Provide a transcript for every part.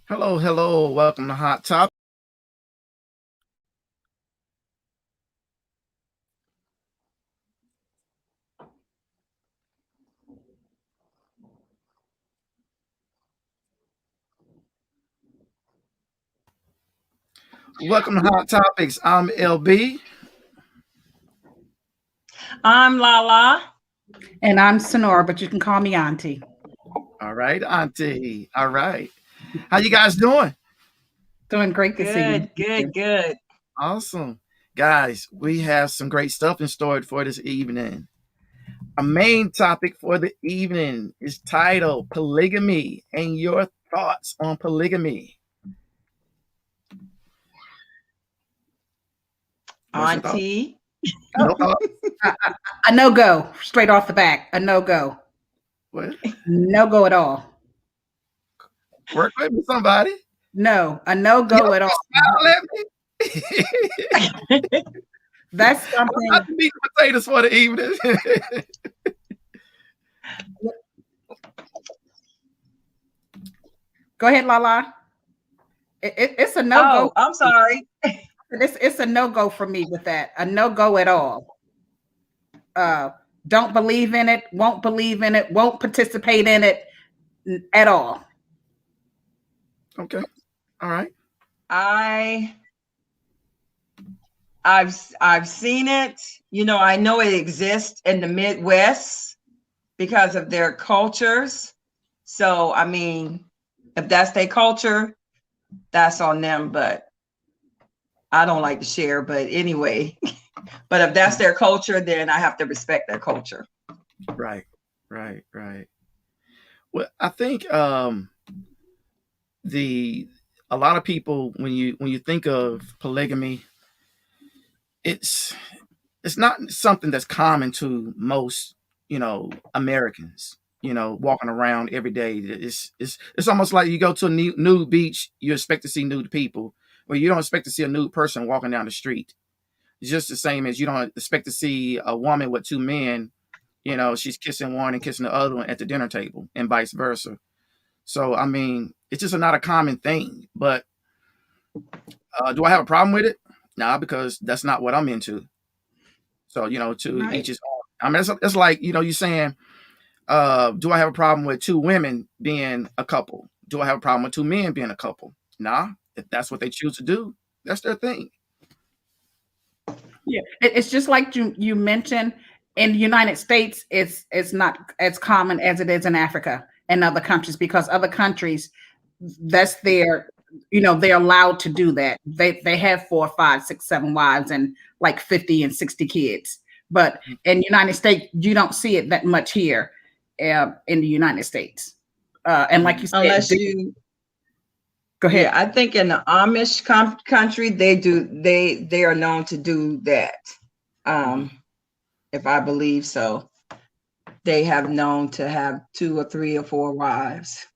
Hello, hello. Welcome to Hot Top. Welcome to Hot Topics. I'm LB. I'm Lala. And I'm Sonora, but you can call me Auntie. All right, Auntie. All right. How you guys doing? Doing great this evening. Good, good, good. Awesome. Guys, we have some great stuff in store for this evening. Our main topic for the evening is titled Polygamy and your thoughts on polygamy. What's your thoughts? Auntie. No thoughts? A no go, straight off the back. A no go. What? No go at all. Work with me, somebody. No, a no You go don't at all. smile at me. That's I'm something. about to beat the potatoes for the evening. Go ahead, Lala. It's a no Oh, go. I'm sorry. It's a no go for me with that. A no go at all. Uh, don't believe in it. Won't believe in it. Won't participate in it at all. Okay. All right. I I've seen it. I know it exists in the Midwest because of their cultures. So, I mean, if that's their culture, that's on them, but I don't like to share, but anyway. But if that's their culture, then I have to respect their culture. Right. Right. Right. Well, I think the a lot of people when you think of polygamy, it's it's not something that's common to most Americans. Walking around every day. It's almost like you go to a nude beach, you expect to see nude people, but you don't expect to see a nude person walking down the street. It's just the same as you don't expect to see a woman with two men. She's kissing one and kissing the other one at the dinner table, and vice versa. So I mean, it's just not a common thing. But do I have a problem with it? Nah, because that's not what I'm into. So to each Right. his own. I mean, it's like you saying, do I have a problem with two women being a couple? Do I have a problem with two men being a couple? Nah, if that's what they choose to do, that's their thing. Yeah, it's just like you mentioned in the United States. It's not as common as it is in Africa and other countries because other countries that's their they're allowed to do that. They have four, five, six, seven wives and like 50 and 60 kids. But in the United States, you don't see it that much here in the United States. And like you said, Unless you go Yeah, ahead. I think in the Amish country they are known to do that. Mhm. Um, if I believe so. They have known to have two or three or four wives.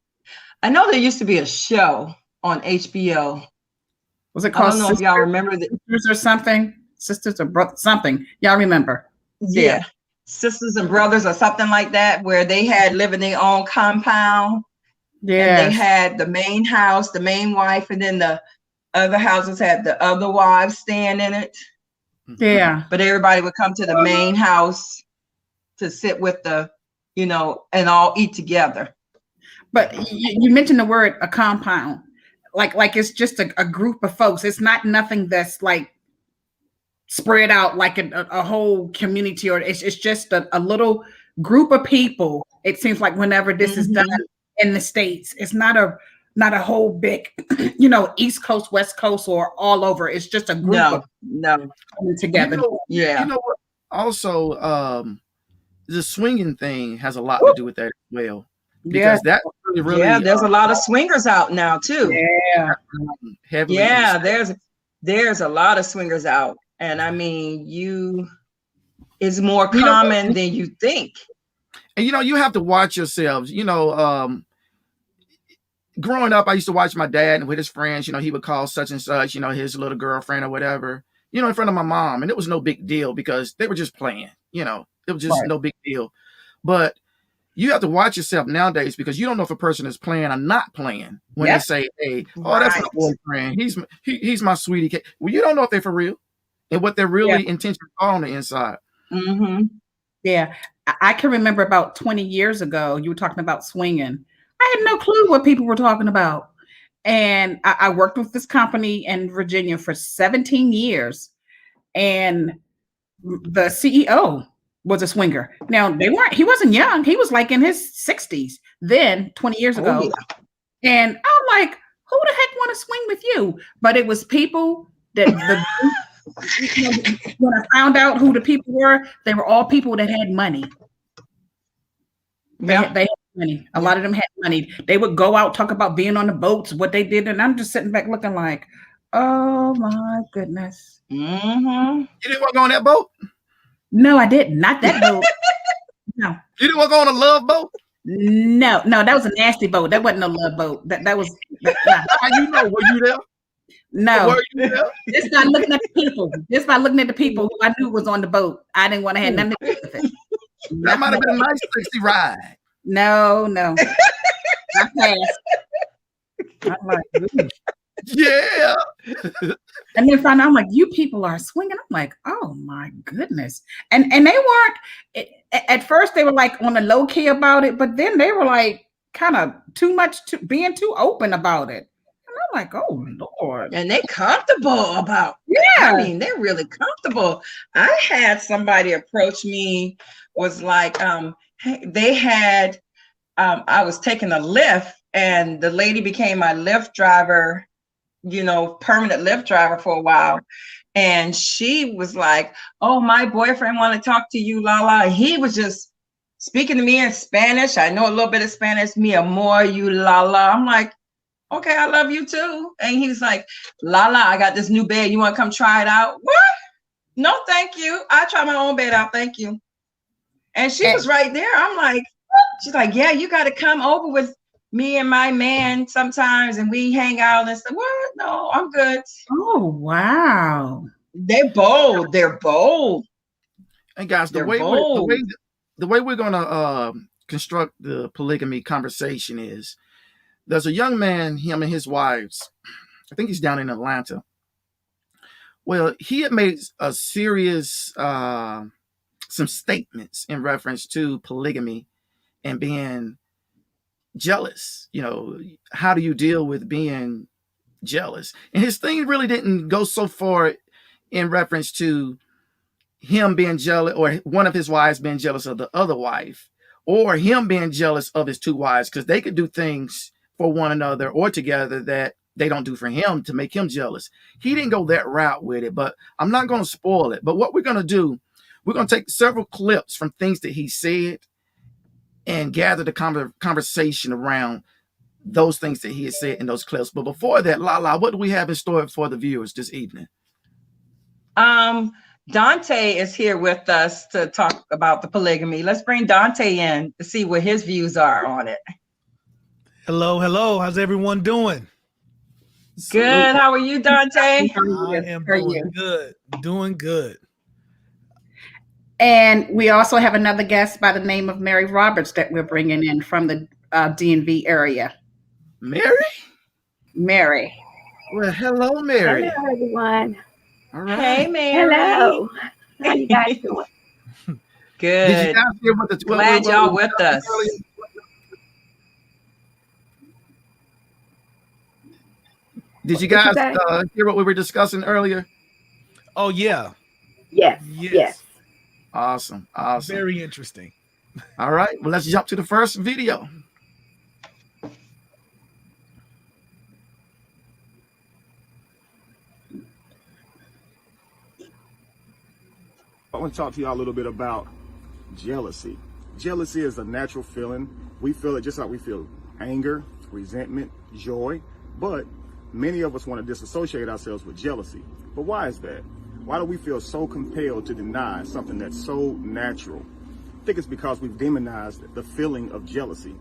I know there used to be a show on HBO. Was it I called don't know if y'all remember that. sisters or something? Sisters or brothers, something. Y'all remember? Yeah. Yeah, Sisters and Brothers or something like that, where they had live in their own compound and they Yes. had the main house, the main wife, and then the other houses had the other wives staying in it. Mhm. Yeah. But everybody would come to the main house to sit with and all eat together. But you mentioned the word a compound. Like it's just a group of folks. It's not nothing that's like spread out like a whole community, or it's just a little group of people. It seems like whenever this is done Mhm. in the States, it's not a whole big, East Coast, West Coast, or all over. It's just a group of No, no. coming You together. know, you Yeah. know what? Also, the swinging thing has a lot to do with that as well, Yeah, because that really, Yeah, really there's a lot of swingers out now too. yeah. heavily in the Yeah, States. there's a lot of swingers out. And I mean, it's more You know what? common than you think. And you have to watch yourselves. Growing up, I used to watch my dad and with his friends. He would call such and such, his little girlfriend or whatever, in front of my mom, and it was no big deal because they were just playing. It was just Right. no big deal. But you have to watch yourself nowadays because you don't know if a person is playing or not playing when they say, "Hey, oh, that's my boyfriend. He's my sweetie." Well, you don't know if they're for real and what their really intentions are on the inside. Mm-hmm. Yeah, I can remember about 20 years ago, you were talking about swinging. I had no clue what people were talking about. And I worked with this company in Virginia for 17 years. And the CEO was a swinger. Now, he wasn't young. He was like in his 60s then, 20 years ago. Yeah. And I'm like, who the heck want to swing with you? But it was people that when I found out who the people were, they were all people that had money. They had money. A lot of them had money. They would go out, talk about being on the boats, what they did, and I'm just sitting back looking like, oh my goodness. Mm-hmm. You didn't want to go on that boat? No, I didn't. Not that boat. No. You didn't want to go on a love boat? No, that was a nasty boat. That wasn't a love boat. That was. How you know? Were you there? No, just by looking at the people. Just by looking at the people who I knew was on the boat. I didn't want to have nothing to do with it. That might have been a nice, sexy ride. No. I passed. I'm like, ooh. Yeah. And then find out, I'm like, you people are swinging. I'm like, oh my goodness. And they weren't, at first they were like on the low key about it, but then they were like kind of too much, being too open about it. And I'm like, oh Lord. And they comfortable about it. Yeah. I mean, they're really comfortable. I had somebody approach me, was like, they had, I was taking a Lyft and the lady became my Lyft driver, permanent Lyft driver for a while. And she was like, oh, my boyfriend want to talk to you, Lala. And he was just speaking to me in Spanish. I know a little bit of Spanish. Mi amor, you Lala. I'm like, okay, I love you too. And he was like, Lala, I got this new bed. You want to come try it out? What? No, thank you. I try my own bed out. Thank you. And she was right there. I'm like, she's like, yeah, you got to come over with me and my man sometimes and we hang out and stuff. What? No, I'm good. Oh, wow. They're bold. They're bold. And guys, the way we're going to construct the polygamy conversation is there's a young man, him and his wives, I think he's down in Atlanta. Well, he had made a serious, some statements in reference to polygamy and being jealous. How do you deal with being jealous? And his thing really didn't go so far in reference to him being jealous or one of his wives being jealous of the other wife or him being jealous of his two wives, because they could do things for one another or together that they don't do for him to make him jealous. He didn't go that route with it, but I'm not going to spoil it. But what we're going to do, we're going to take several clips from things that he said and gather the conversation around those things that he has said in those clips. But before that, Lala, what do we have in store for the viewers this evening? Dante is here with us to talk about the polygamy. Let's bring Dante in to see what his views are on it. Hello. How's everyone doing? Good. How are you, Dante? I am doing good. And we also have another guest by the name of Mary Roberts that we're bringing in from the DMV area. Mary. Well, hello, Mary. Hello, everyone. All right. Hey, Mary. Hello. How you guys doing? Good. Did you guys hear what Glad y'all with us. Did you guys hear what we were discussing earlier? Oh, yeah. Yes. Awesome. Very interesting. All right. Well, let's jump to the first video. I want to talk to y'all a little bit about jealousy. Jealousy is a natural feeling. We feel it just like we feel anger, resentment, joy, but many of us want to disassociate ourselves with jealousy. But why is that? Why do we feel so compelled to deny something that's so natural? I think it's because we've demonized the feeling of jealousy.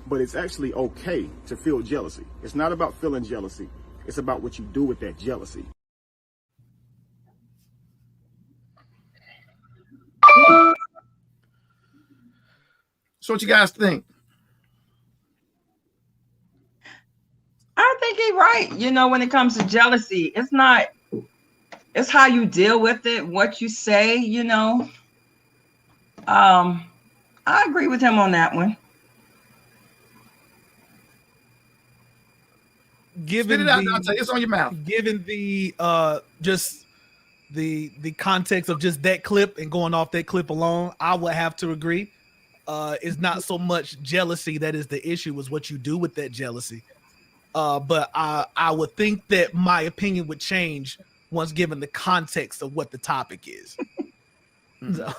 But it's actually okay to feel jealousy. It's not about feeling jealousy. It's about what you do with that jealousy. So what you guys think? I think he's right. You know, when it comes to jealousy, it's how you deal with it, what you say, you know. I agree with him on that one. Spit it out, Dante. It's on your mouth. Given the just the context of just that clip and going off that clip alone, I would have to agree. It's not so much jealousy that is the issue, is what you do with that jealousy. But I would think that my opinion would change once given the context of what the topic is. So.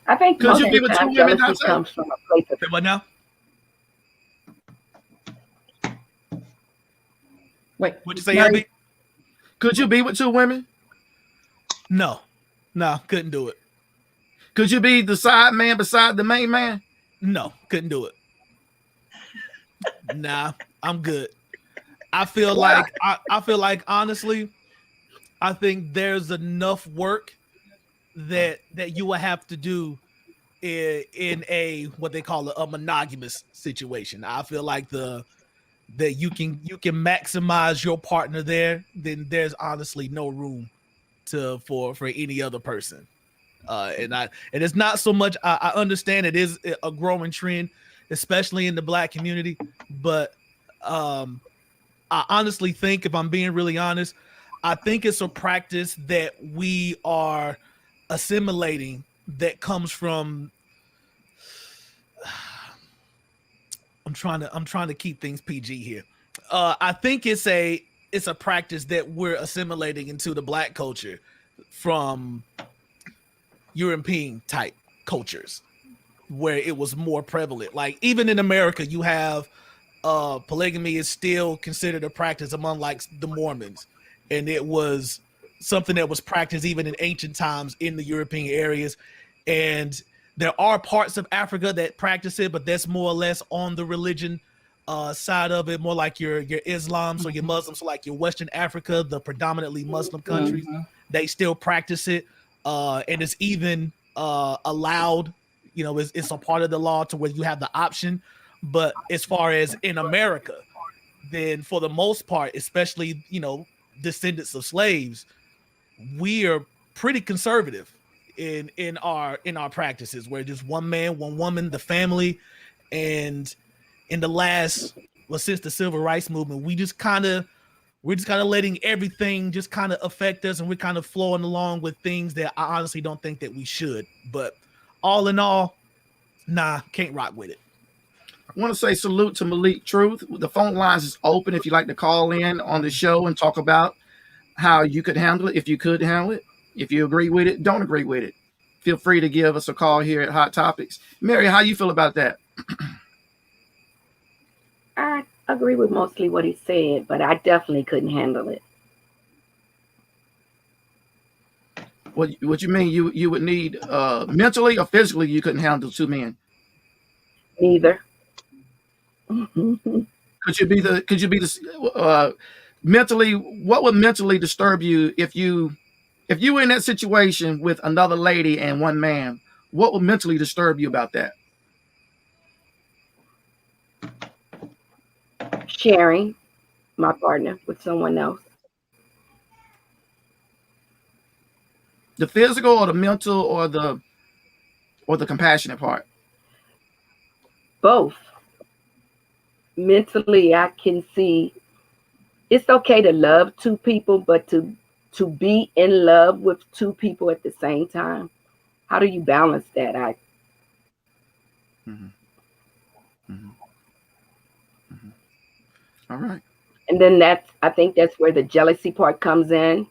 I think Could most you of be the with two time women, jealousy Dante? comes from a place of Say what now? Wait, What'd you say, Mary? LB? Could you be with two women? No, couldn't do it. Could you be the side man beside the main man? No, couldn't do it. Nah, I'm good. I feel like I feel like honestly, I think there's enough work that you will have to do in a what they call a monogamous situation. I feel like that you can maximize your partner there, then there's honestly no room for any other person. And it's not so much. I understand it is a growing trend, especially in the Black community. But I honestly think, if I'm being really honest, I think it's a practice that we are assimilating that comes from. I'm trying to keep things PG here. I think it's a practice that we're assimilating into the Black culture from European type cultures where it was more prevalent. Like even in America, you have polygamy is still considered a practice among like the Mormons, and it was something that was practiced even in ancient times in the European areas. And there are parts of Africa that practice it, but that's more or less on the religion side of it, more like your Islams or your Muslims. So like your Western Africa, the predominantly Muslim countries, they still practice it. And it's even allowed, you know, it's a part of the law to where you have the option. But as far as in America, then for the most part, especially, you know, descendants of slaves, we are pretty conservative in our practices, where just one man, one woman, the family. And in the last, well, since the civil rights movement, we're just kind of letting everything just kind of affect us, and we're kind of flowing along with things that I honestly don't think that we should. But all in all, nah, can't rock with it. I want to say salute to Malik Truth. The phone lines is open if you'd like to call in on the show and talk about how you could handle it, if you could handle it, if you agree with it, don't agree with it. Feel free to give us a call here at Hot Topics. Mary, how you feel about that? I agree with mostly what he said, but I definitely couldn't handle it. What you mean? You would need mentally or physically? You couldn't handle two men. Neither. Could you be the mentally? What would mentally disturb you if you were in that situation with another lady and one man? What would mentally disturb you about that? Sharing my partner with someone else. The physical or the mental or the compassionate part? Both. Mentally, I can see it's okay to love two people, but to be in love with two people at the same time, how do you balance that? All right. And then I think that's where the jealousy part comes in.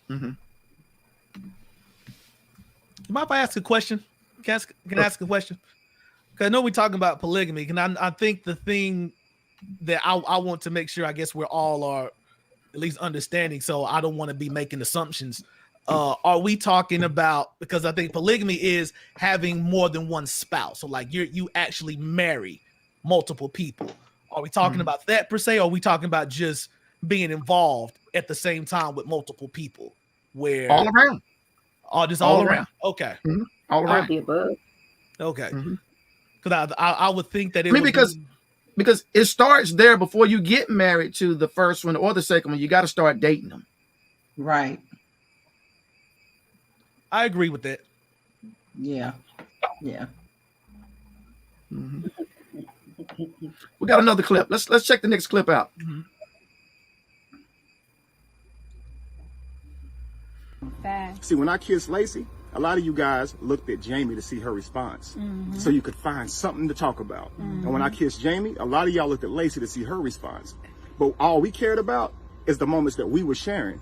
You mind if I ask a question? Can I ask a question? Because I know we're talking about polygamy, and I think the thing that I want to make sure, I guess we're all are at least understanding, so I don't want to be making assumptions. Are we talking about, because I think polygamy is having more than one spouse, so like you actually marry multiple people. Are we talking about that per se, or are we talking about just being involved at the same time with multiple people? Where all around. All around. Okay. All All right. the above. Okay. Mhm. Because I would think that it I mean, would because it starts there before you get married to the first one or the second one. You got to start dating them. Right. I agree with that. Yeah. Yeah. Mhm. We got another clip. Let's check the next clip out. See, when I kissed Lacey, a lot of you guys looked at Jamie to see her response, so you could find something to talk about. And when I kissed Jamie, a lot of y'all looked at Lacey to see her response. But all we cared about is the moments that we were sharing.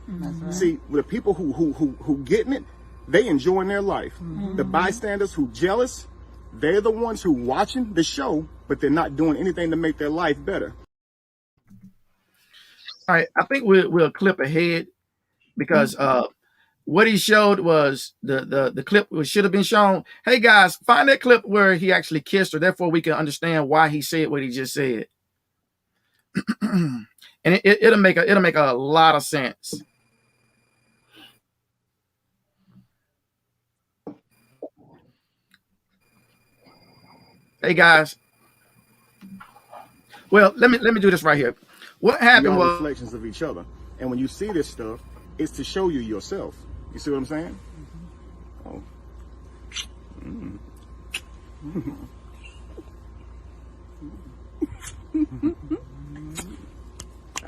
See, the people who getting it, they enjoying their life. The bystanders who jealous, they're the ones who watching the show, but they're not doing anything to make their life better. All right, I think we'll clip ahead because what he showed was the clip should have been shown. Hey guys, find that clip where he actually kissed her. Therefore, we can understand why he said what he just said, and it'll make a lot of sense. Hey guys, well let me do this right here. What happened Y'all was reflections of each other, and when you see this stuff, it's to show you yourself. You see what I'm saying? Oh.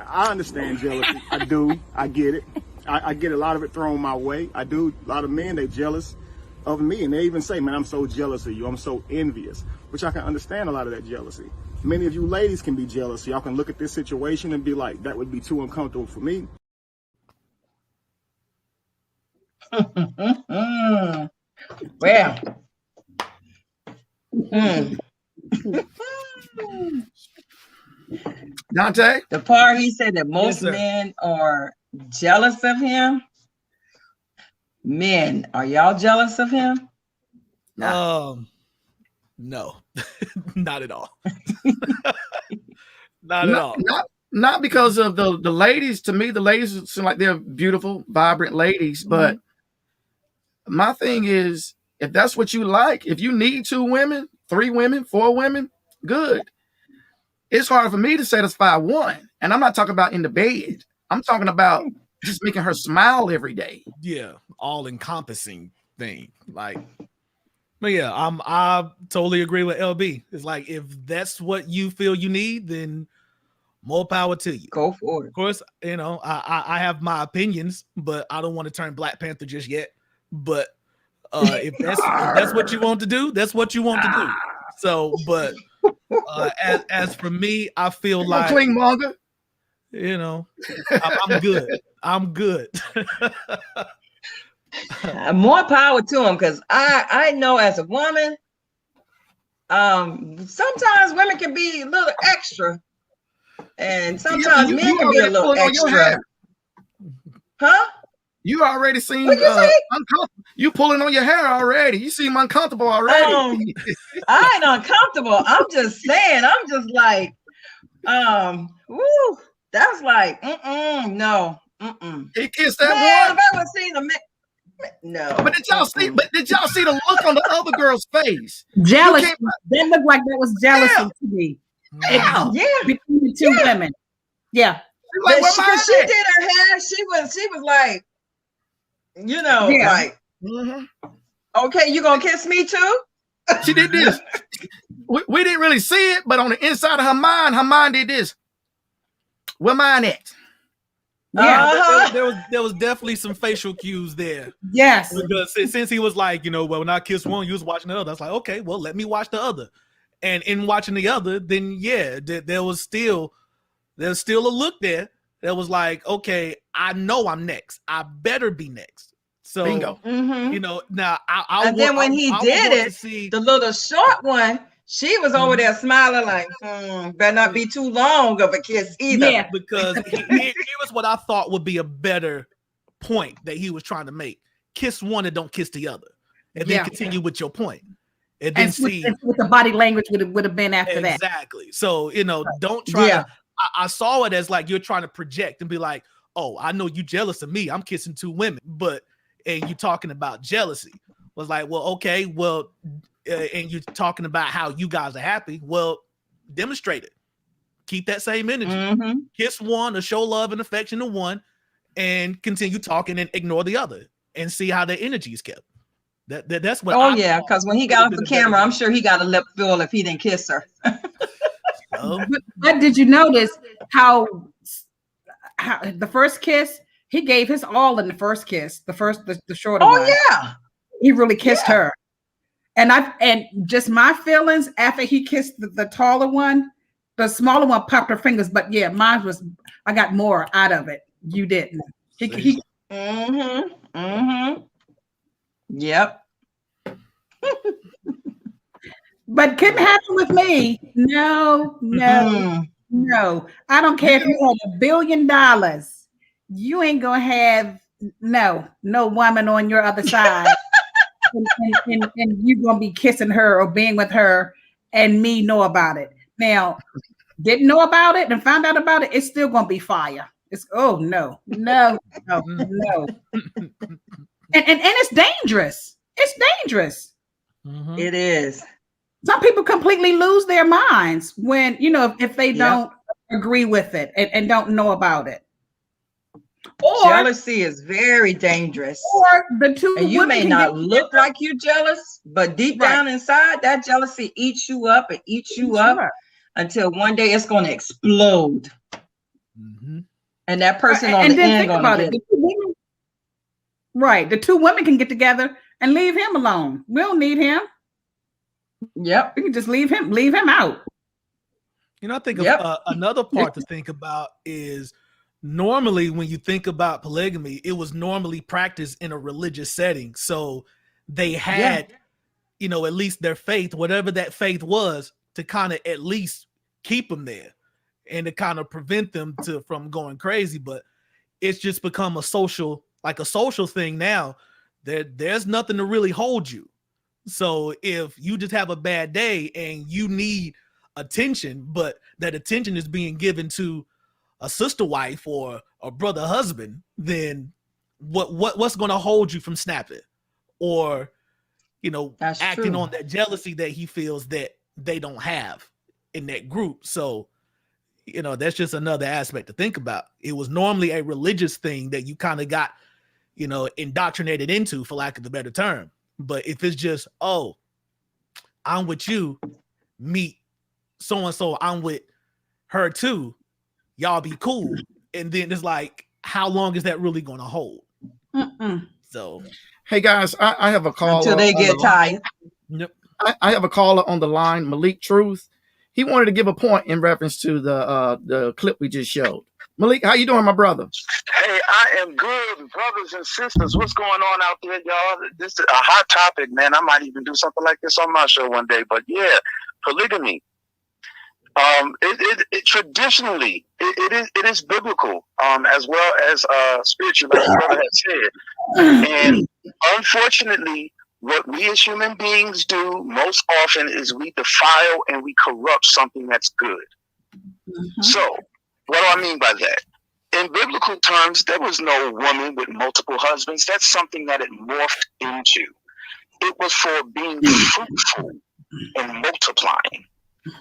I understand jealousy. I do. I get it. I get a lot of it thrown my way. I do. A lot of men, they jealous of me, and they even say, man, I'm so jealous of you. I'm so envious, which I can understand a lot of that jealousy. Many of you ladies can be jealous. So y'all can look at this situation and be like, that would be too uncomfortable for me. Well. Dante. The part he said that most sir. men are jealous of him. Men, are y'all jealous of him? No, not at all. Not at all. Not because of the ladies. To me, the ladies seem like they're beautiful, vibrant ladies. But my thing is, if that's what you like, if you need 2 women, 3 women, 4 women, good. It's hard for me to satisfy one. And I'm not talking about in the bed. I'm talking about just making her smile every day. Yeah, all encompassing thing. Like, but yeah, I totally agree with LB. It's like, if that's what you feel you need, then more power to you. Go for it. Of course, you know, I have my opinions, but I don't want to turn Black Panther just yet. But if that's what you want to do, that's what you want to do. So, but as for me, I feel like Clean monger. You know, I'm good. I'm good. More power to him, because I know as a woman, sometimes women can be a little extra, and sometimes men can be a little extra. Huh? You already seem uncomfortable. You pulling on your hair already. You seem uncomfortable already. I ain't uncomfortable. I'm just saying. I'm just like, woo. That's like, no. He kissed that one. I've ever seen a man. No. But did y'all see? But did y'all see the look on the other girl's face? Jealousy. That looked like that was jealousy to me. Yeah. Between the 2 women. Yeah. Like, she did her hair. She was like, you know, like, okay, you gonna kiss me too? She did this. We didn't really see it, but on the inside of her mind did this. Where mine at? Yeah, there was definitely some facial cues there. Yes, because since he was like, you know, well, when I kissed one, you was watching the other. I was like, okay, well, let me watch the other. And in watching the other, then yeah, there's still a look there that was like, okay, I know I'm next. I better be next. So, bingo. You know, now then when he did it, the little short one, she was over there smiling like, better not be too long of a kiss either. Yeah, because here was what I thought would be a better point that he was trying to make. Kiss one and don't kiss the other. And then continue with your point. And then see what the body language would have been after that. Exactly. So, you know, don't try to, I saw it as like you're trying to project and be like, oh, I know you jealous of me. I'm kissing 2 women, and you talking about jealousy. was like, well, okay, well, and you're talking about how you guys are happy. Well, demonstrate it. Keep that same energy. Kiss one or show love and affection to one, and continue talking and ignore the other, and see how the energy is kept. That's what. Oh yeah, because when he got off the camera, I'm sure he got a lip fill if he didn't kiss her. But did you notice how the first kiss, he gave his all in the first kiss, the shorter one. Oh yeah, he really kissed her. And just my feelings after he kissed the taller one, the smaller one popped her fingers. But yeah, mine was, I got more out of it. You didn't. Yep. But couldn't happen with me. No. I don't care if you had $1 billion. You ain't gonna have no woman on your other side. and you're gonna be kissing her or being with her and me know about it. Now, didn't know about it and found out about it, it's still gonna be fire. It's no. And it's dangerous. It's dangerous. It is. Some people completely lose their minds when, if they don't agree with it and don't know about it. Or jealousy is very dangerous. Or the two, and you may not look like you're jealous, but deep down inside, that jealousy eats you up and eats you up until one day it's going to explode. And that person on the end going to get it. Right. The two women can get together and leave him alone. We don't need him. Yep. We can just leave him out. I think another part to think about is normally when you think about polygamy, it was normally practiced in a religious setting. So they had, at least their faith, whatever that faith was, to kind of at least keep them there and to kind of prevent them from going crazy. But it's just become a social thing now. There's nothing to really hold you. So if you just have a bad day and you need attention, but that attention is being given to a sister wife or a brother husband, then what's going to hold you from snapping or acting on that jealousy that he feels that they don't have in that group? So that's just another aspect to think about. It was normally a religious thing that you kind of got indoctrinated into, for lack of a better term. But if it's just, I'm with you, meet so and so, I'm with her too, y'all be cool, and then it's like, how long is that really going to hold? So, hey guys, I have a caller until they get tired. Yep. I have a caller on the line, Malik Truth. He wanted to give a point in reference to the clip we just showed. Malik, how you doing, my brother? Hey, I am good, brothers and sisters. What's going on out there, y'all? This is a hot topic, man. I might even do something like this on my show one day. But yeah, polygamy. Traditionally, it is biblical, as well as spiritual, like the brother had said. And unfortunately, what we as human beings do most often is we defile and we corrupt something that's good. So, what do I mean by that? In biblical terms, there was no woman with multiple husbands. That's something that it morphed into. It was for being fruitful and multiplying.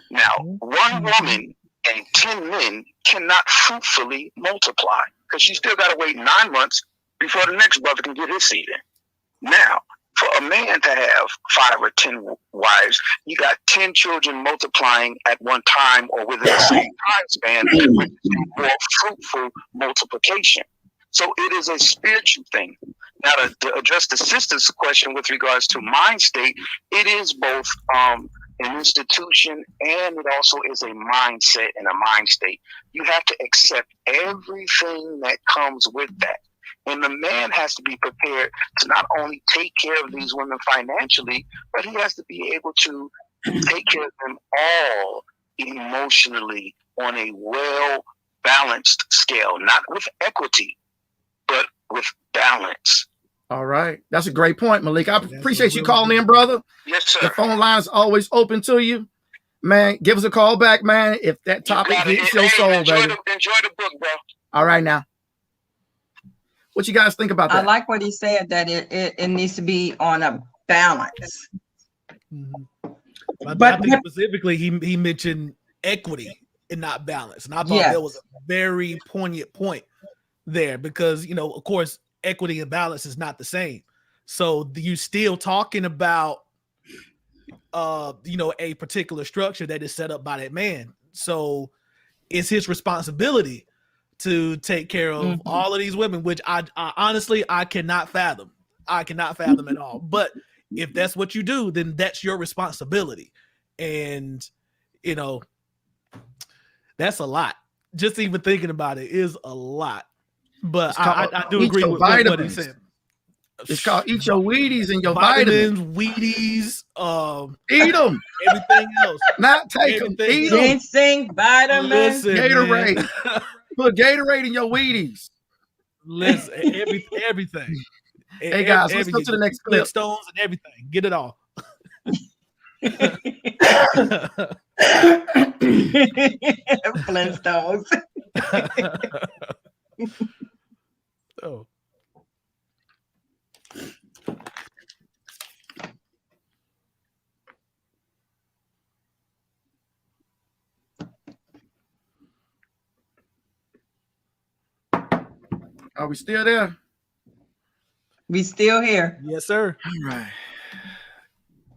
Now, one woman and 10 men cannot fruitfully multiply because she still got to wait 9 months before the next brother can get his seed in. Now, for a man to have 5 or 10 wives, you got 10 children multiplying at one time or within the same time span, which is a more fruitful multiplication. So it is a spiritual thing. Now, to address the sister's question with regards to mind state, it is both an institution and it also is a mindset and a mind state. You have to accept everything that comes with that. And the man has to be prepared to not only take care of these women financially, but he has to be able to take care of them all emotionally on a well-balanced scale, not with equity, but with balance. All right. That's a great point, Malik. I appreciate you calling in, brother. Yes, sir. The phone line is always open to you. Man, give us a call back, man, if that topic hits your soul, enjoy baby. Enjoy the book, bro. All right, now. What you guys think about that? I like what he said, that it needs to be on a balance. I think specifically he mentioned equity and not balance. And I thought that was a very poignant point there because, you know, of course, equity and balance is not the same. So you still talking about, you know, a particular structure that is set up by that man. So it's his responsibility to take care of all of these women, which I honestly, I cannot fathom. I cannot fathom at all. But if that's what you do, then that's your responsibility. And, you know, that's a lot. Just even thinking about it is a lot. But I do agree with what he said. It's called eat your Wheaties and your vitamins. Wheaties, eat them. Everything else, not take them. Eat them. Ginseng, vitamins, Gatorade. Put Gatorade in your Wheaties. Listen, everything. Hey guys, let's go to the next clip. Flintstones and everything. Get it all. Flintstones. Oh. Are we still there? We still here. Yes, sir. All right.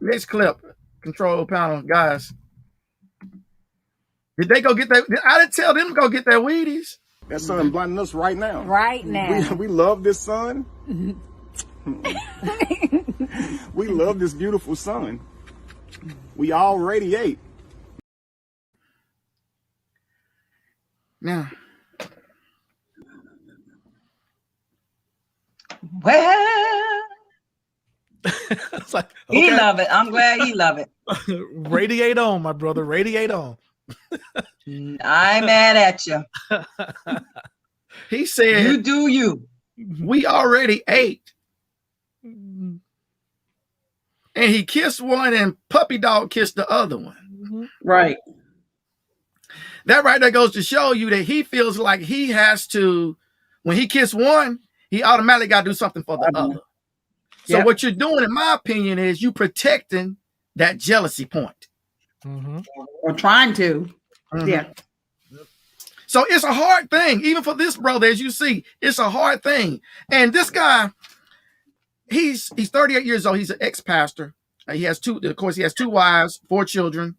Next clip. Control panel, guys. Did they go get that? I didn't tell them to go get their Wheaties. That sun blinding us right now. Right now. We love this sun. We love this beautiful sun. We all radiate. Now. Well, it's like, okay. He love it. I'm glad he love it. Radiate on, my brother. Radiate on. I ain't mad at you. He said, "You do you." We already ate, and he kissed one, and puppy dog kissed the other one. Right. That right there goes to show you that he feels like he has to. When he kissed one, he automatically got to do something for the other. So what you're doing, in my opinion, is you protecting that jealousy point. Or trying to. Yeah. So it's a hard thing, even for this brother, as you see, it's a hard thing. And this guy, he's 38 years old. He's an ex-pastor. He has two wives, 4 children.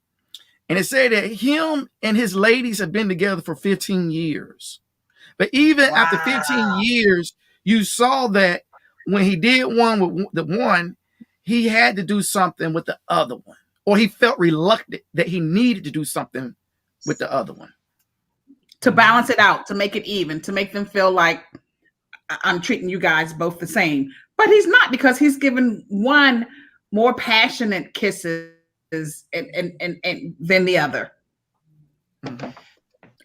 And it said that him and his ladies have been together for 15 years. But even after 15 years, you saw that when he did one with the one, he had to do something with the other one. Or he felt reluctant that he needed to do something with the other one. To balance it out, to make it even, to make them feel like I'm treating you guys both the same. But he's not, because he's given one more passionate kisses and than the other.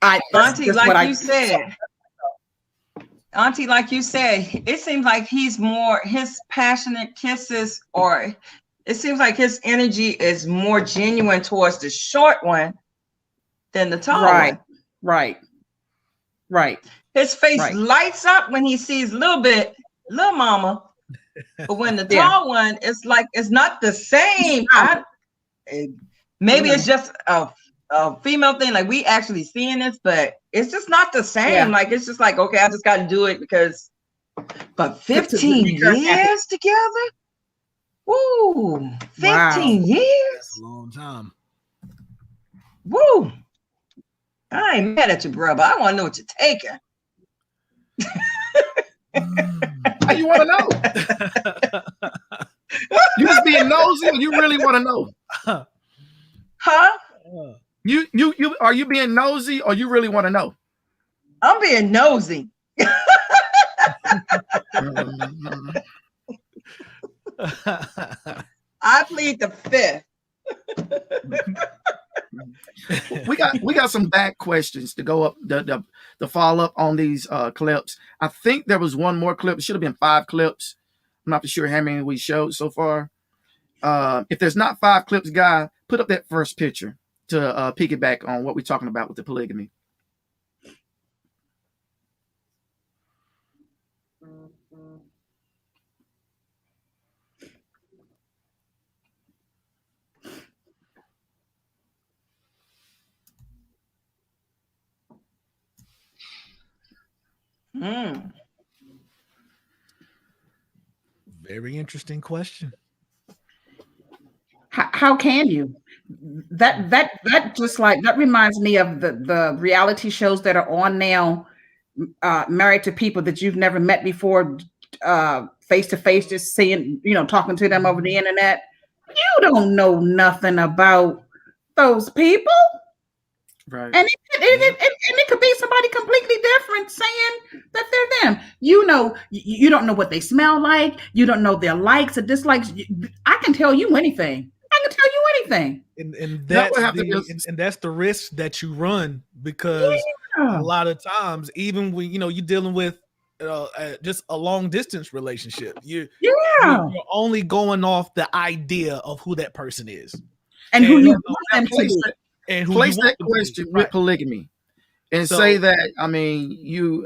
Auntie, like you said, it seems like he's more, his passionate kisses, or it seems like his energy is more genuine towards the short one than the tall one. Right. His face lights up when he sees little mama. But when the tall one, it's like, it's not the same. Maybe it's just a female thing. Like, we actually seeing this, but it's just not the same. Yeah. Like, it's just like, okay, I just got to do it because, but 15 years together? Woo, 15 years? That's a long time. Woo. I ain't mad at you, bro, but I want to know what you're taking. How you want to know? You just being nosy, or you really want to know? Huh? You are you being nosy, or you really want to know? I'm being nosy. I plead the fifth. we got some back questions to go up the follow up on these clips. I think there was one more clip. It should have been 5 clips. I'm not sure how many we showed so far. If there's not 5 clips, guy, put up that first picture to piggyback on what we're talking about with the polygamy. Mm. Very interesting question. How can you? That just like that reminds me of the reality shows that are on now, married to people that you've never met before, face to face, just seeing, talking to them over the internet. You don't know nothing about those people. Right. And it could be somebody completely different saying that they're them. You don't know what they smell like. You don't know their likes or dislikes. I can tell you anything. I can tell you anything. And That that's would have to be and that's the risk that you run, because Yeah. a lot of times, even when you're dealing with just a long distance relationship, you're only going off the idea of who that person is And who And- you now, want now them to place be. that, and who place you that want them to be. question with Right. polygamy and So- say that, I mean, you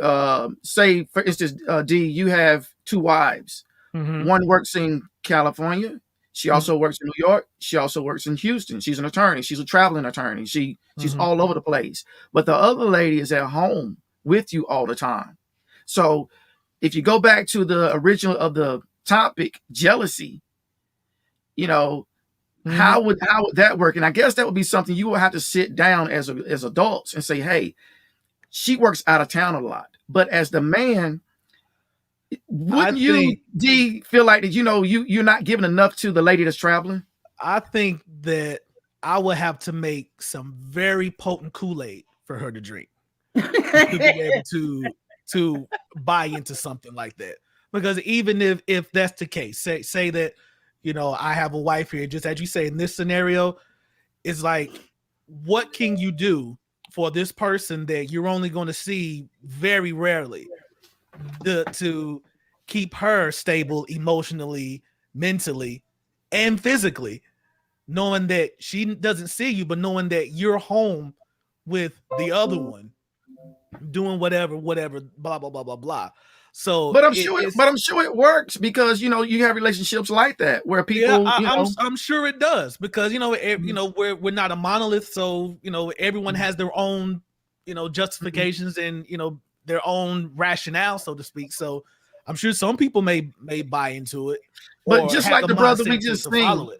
say, for instance, D, you have 2 wives. Mhm. One works in California. She also works in New York. She also works in Houston. She's an attorney. She's a traveling attorney. She's Mhm. all over the place. But the other lady is at home with you all the time. So if you go back to the original of the topic, jealousy, Mhm. how would that work? And I guess that would be something you would have to sit down as adults and say, hey, she works out of town a lot. But as the man, wouldn't you, D, feel like that, you're not giving enough to the lady that's traveling? I think that I would have to make some very potent Kool-Aid for her to drink to be able to buy into something like that. Because even if that's the case, say that I have a wife here, just as you say, in this scenario, it's like, what can you do for this person that you're only going to see very rarely to keep her stable emotionally, mentally, and physically, knowing that she doesn't see you, but knowing that you're home with the other one doing whatever, blah blah blah blah blah. So, But I'm sure it works, because you have relationships like that where people, I'm sure it does, because we're not a monolith, so everyone has their own justifications and their own rationale, so to speak. So I'm sure some people may buy into it, but just like the brother we just seen,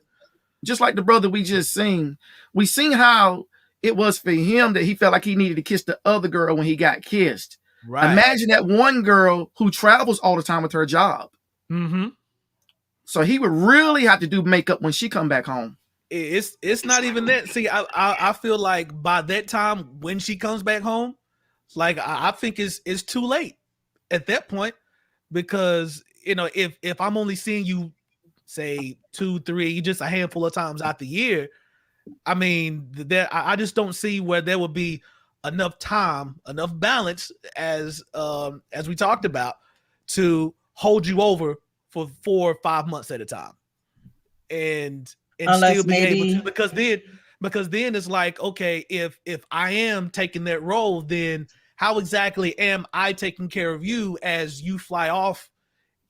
just like the brother we just seen, we seen how it was for him that he felt like he needed to kiss the other girl when he got kissed. Right. Imagine that one girl who travels all the time with her job. Mm-hmm. So he would really have to do makeup when she come back home. It's not even that. See, I feel like by that time when she comes back home, like I think it's too late at that point, because if I'm only seeing you say 2, 3, just a handful of times out the year, I mean, I just don't see where there would be enough time, enough balance, as we talked about, to hold you over for 4 or 5 months at a time, and Unless still be maybe, able to, because then it's like, okay, if I am taking that role, then how exactly am I taking care of you as you fly off,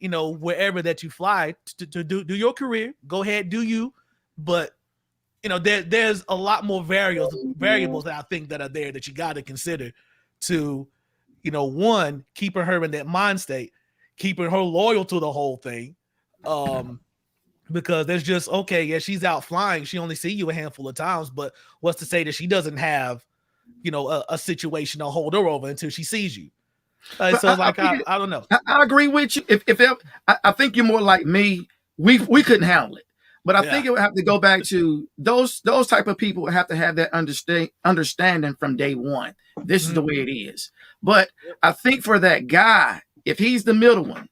wherever that you fly to do your career? Go ahead, do you, but there's a lot more variables that I think that are there that you got to consider to, one, keeping her in that mind state, keeping her loyal to the whole thing. Because there's just, okay, yeah, she's out flying. She only see you a handful of times, but what's to say that she doesn't have, a situation to hold her over until she sees you? So I don't know. I agree with you. I think you're more like me. We couldn't handle it. But I think it would have to go back to those type of people would have to have that understanding from day one. This is the way it is. But I think for that guy, if he's the middle one,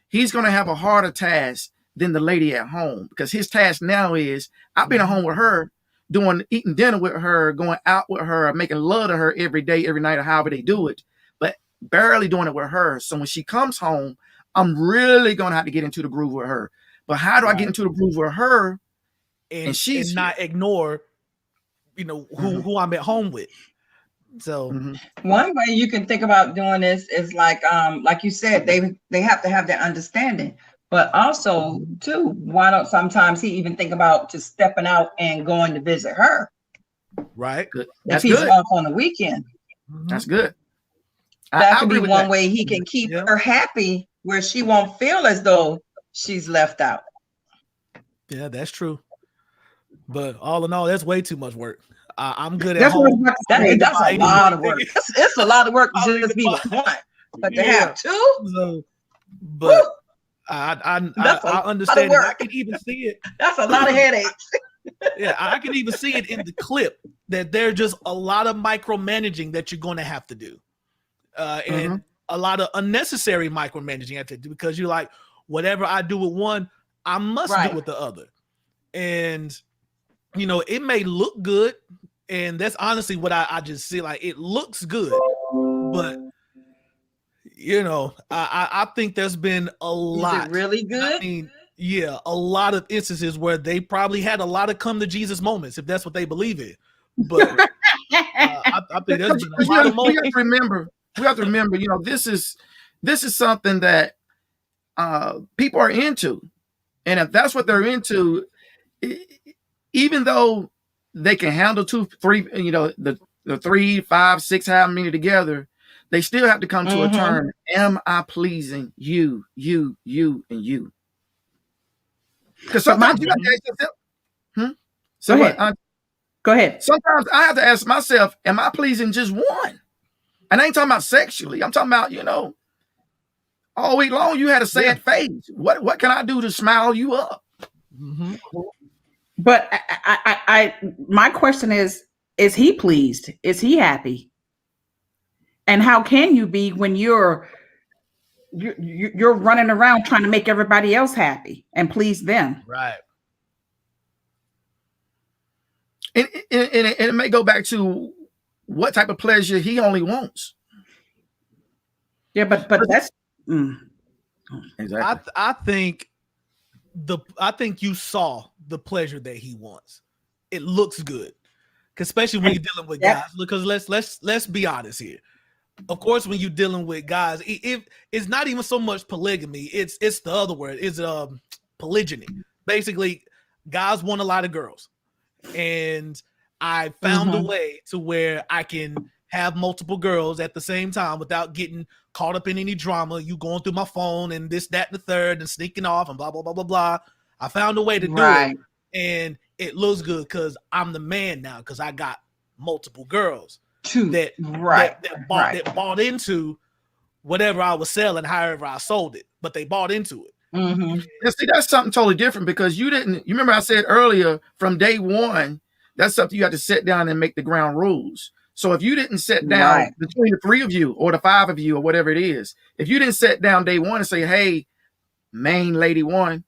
he's going to have a harder task than the lady at home, because his task now is, I've been at home with her, eating dinner with her, going out with her, making love to her every day, every night, or however they do it, but barely doing it with her. So when she comes home, I'm really going to have to get into the groove with her. But how do I get into the groove with her and she's and not ignore, who I'm at home with? So one way you can think about doing this is like you said, they have to have their understanding. But also, too, why don't sometimes he even think about just stepping out and going to visit her? Right. Good. If he's off on the weekend. That's good. That could agree be with one that. way he can keep Yeah. her happy, where she won't feel as though she's left out. Yeah, that's true. But all in all, that's way too much work. I'm good at That's what I was home. about to I say. need to That's buy a lot of anything. work. It's a lot of work I to need just to be buy- with one, but to Yeah. have two, So, but whew, I that's a I lot of understand it. I work. can even see it. That's a lot of headaches. Yeah, I can even see it in the clip that there's just a lot of micromanaging that you're going to have to do, and a lot of unnecessary micromanaging you have to do, because you're like, whatever I do with one, I must Right. do with the other, and you know, it may look good, and that's honestly what I just see. Like, it looks good, but you know, I think there's been a Is lot. it really And I good? mean, yeah, a lot of instances where they probably had a lot of come to Jesus moments, if that's what they believe in. But I think there's been a Because lot of we moments. have to remember, you know, this is something that people are into, and if that's what they're into, even though they can handle 2, 3, you know, the 3, 5, 6, how many together, they still have to come to a term. Am I pleasing you, and you? Because But sometimes you have to ask yourself, So Go what? ahead. Go ahead. Sometimes I have to ask myself, am I pleasing just one? And I ain't talking about sexually. I'm talking about, you know, all week long you had a sad face. What can I do to smile you up? Mhm. But my question is he pleased? Is he happy? And how can you be when you're running around trying to make everybody else happy and please them? Right. And it may go back to what type of pleasure he only wants. Yeah, but that's Exactly. I think you saw the pleasure that he wants. It looks good, especially when you're dealing with guys. Because let's be honest here. Of course, when you're dealing with guys, it's not even so much polygamy. It's the other word. It's polygyny. Basically, guys want a lot of girls, and I found a way to where I can have multiple girls at the same time without getting caught up in any drama. You going through my phone and this, that, and the third, and sneaking off and blah blah blah blah blah. I found a way to do it, and it looks good because I'm the man now, because I got multiple girls that bought into whatever I was selling, however I sold it, but they bought into it. And see, that's something totally different, because you remember I said earlier, from day one, that's something you have to sit down and make the ground rules. So if you didn't sit down between the 3 of you or the 5 of you or whatever it is, if you didn't sit down day one and say, hey, main lady one,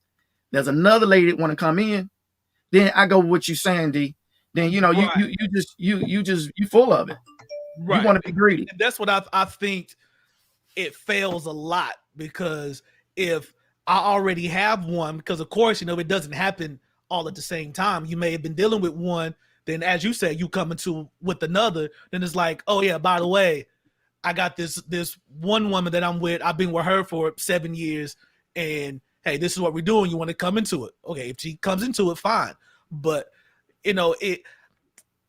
there's another lady that want to come in, then I go with what you're saying, D. Then you know, you full of it. Right. You want to be greedy. And that's what I think it fails a lot, because if I already have one, because of course, you know, it doesn't happen all at the same time. You may have been dealing with one, then as you said, you come into with another, then it's like, oh yeah, by the way, I got this one woman that I'm with. I've been with her for 7 years, and hey, this is what we're doing. You want to come into it? Okay, if she comes into it, fine. But you know,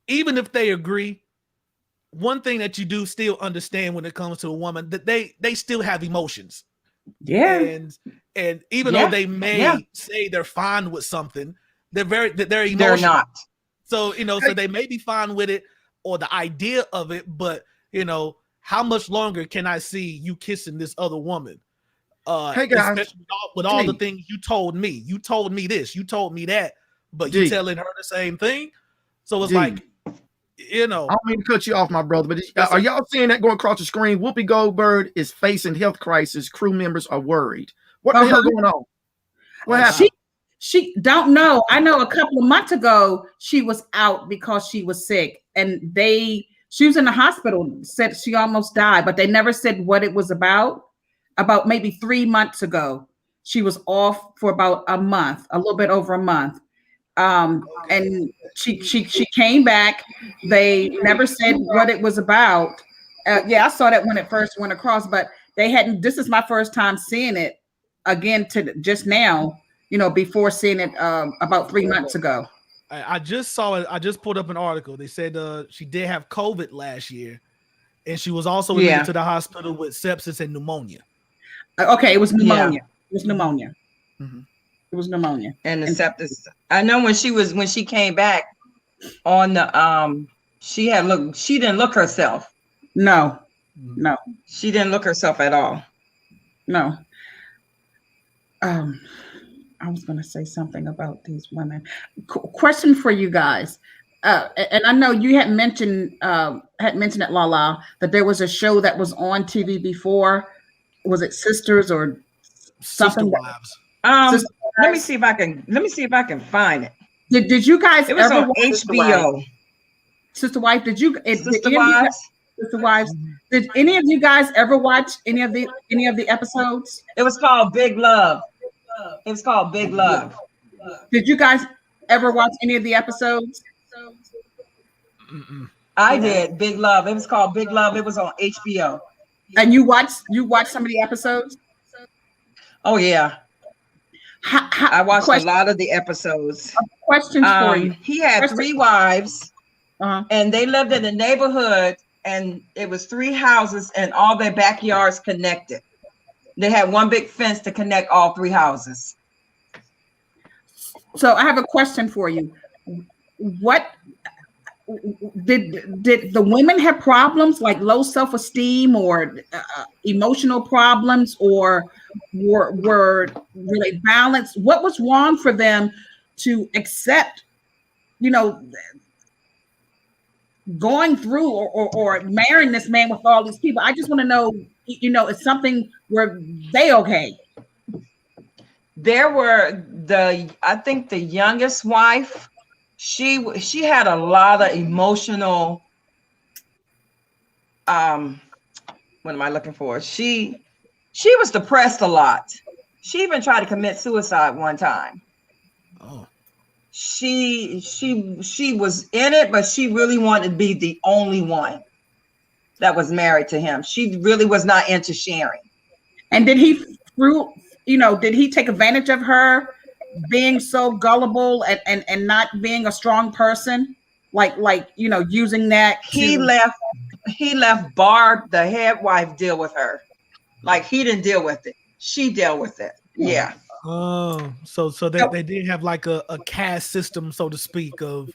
even if they agree, one thing that you do still understand when it comes to a woman, that they still have emotions. Yeah. And even though they may say they're fine with something, they're emotional. They're not. So, you know, so they may be fine with it or the idea of it, but you know, how much longer can I see you kissing this other woman? Hey guys, especially with all the things you told me. You told me this, you told me that, but you telling her the same thing. So it's like, you know, I don't mean to cut you off, my brother, but are y'all seeing that going across the screen? Whoopi Goldberg is facing health crisis. Crew members are worried. What the hell going on? What happened? She don't know. I know a couple of months ago she was out because she was sick, and she was in the hospital. Said she almost died, but they never said what it was about. About maybe 3 months ago, she was off for about a month, a little bit over a month. And she came back. They never said what it was about. Yeah, I saw that when it first went across, but they hadn't. This is my first time seeing it again to just now. You know, before seeing it about 3 months ago. I just saw it. I just pulled up an article. They said she did have COVID last year, and she was also Yeah. admitted to the hospital with sepsis and pneumonia. Okay, it was pneumonia. Yeah. It was pneumonia. Mhm. It was pneumonia. And the sepsis. I know when she came back on the she didn't look herself. No, no, She didn't look herself at all. no. I was going to say something about these women. Question for you guys. And I know you had mentioned it, Lala, that there was a show that was on TV before. Was it Sisters or Sister something? Wives. Sister Let me Wives? see if I can find it. Did you guys It was ever on watch HBO. Sister Wife? Did any of you Sister guys- Wives. Sister Wives? Did any of you guys ever watch any of the episodes? It was called Big Love. It was called Big Love. Did you guys ever watch any of the episodes? I did Big Love. It was called Big Love. It was on HBO. And you watched some of the episodes? Oh yeah, I watched a Question- lot of the episodes. Questions for you. He had 3 wives, Uh-huh. and they lived in a neighborhood, and it was 3 houses, and all their backyards connected. They had one big fence to connect all 3 houses. So I have a question for you. What did the women have problems like low self-esteem or emotional problems, or were they balanced? What was wrong for them to accept, going through or marrying this man with all these people? I just want to know, it's something where they okay. There were I think the youngest wife, she had a lot of emotional, what am I looking for? She was depressed a lot. She even tried to commit suicide one time. Oh. She was in it, but she really wanted to be the only one that was married to him. She really was not into sharing. And did he take advantage of her being so gullible and not being a strong person? Like using that. He left Barb, the head wife, deal with her. Like, he didn't deal with it. She dealt with it. Yeah. Oh, so they did have like a caste system, so to speak, of